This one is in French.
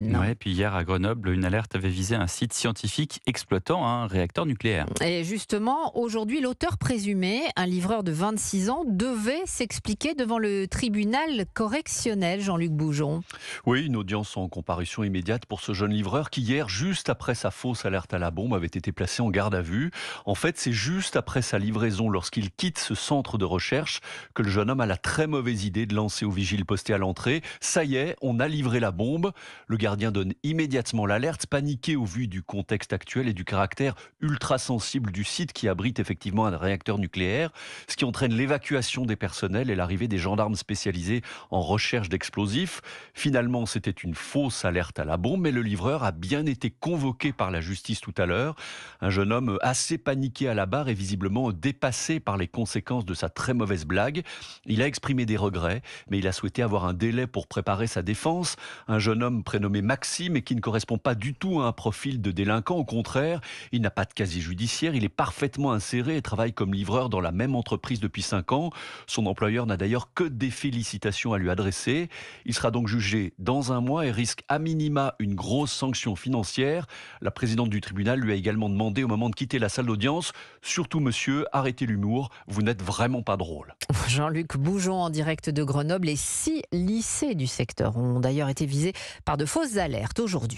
Non. Ouais, puis hier à Grenoble, une alerte avait visé un site scientifique exploitant un réacteur nucléaire. Et justement, aujourd'hui, l'auteur présumé, un livreur de 26 ans, devait s'expliquer devant le tribunal correctionnel, Jean-Luc Boujon. Oui, une audience en comparution immédiate pour ce jeune livreur qui hier, juste après sa fausse alerte à la bombe, avait été placé en garde à vue. En fait, c'est juste après sa livraison, lorsqu'il quitte ce centre de recherche, que le jeune homme a la très mauvaise idée de lancer au vigile posté à l'entrée: ça y est, on a livré la bombe. Le gardien donne immédiatement l'alerte, paniqué au vu du contexte actuel et du caractère ultra sensible du site qui abrite effectivement un réacteur nucléaire, ce qui entraîne l'évacuation des personnels et l'arrivée des gendarmes spécialisés en recherche d'explosifs. Finalement, c'était une fausse alerte à la bombe, mais le livreur a bien été convoqué par la justice tout à l'heure. Un jeune homme assez paniqué à la barre et visiblement dépassé par les conséquences de sa très mauvaise blague. Il a exprimé des regrets, mais il a souhaité avoir un délai pour préparer sa défense. Un jeune homme prénommé Maxime et qui ne correspond pas du tout à un profil de délinquant. Au contraire, il n'a pas de casier judiciaire, il est parfaitement inséré et travaille comme livreur dans la même entreprise depuis 5 ans. Son employeur n'a d'ailleurs que des félicitations à lui adresser. Il sera donc jugé dans un mois et risque à minima une grosse sanction financière. La présidente du tribunal lui a également demandé au moment de quitter la salle d'audience: surtout monsieur, arrêtez l'humour, vous n'êtes vraiment pas drôle. Jean-Luc Boujon en direct de Grenoble. Les 6 lycées du secteur ont d'ailleurs été visés par de fausses alertes aujourd'hui.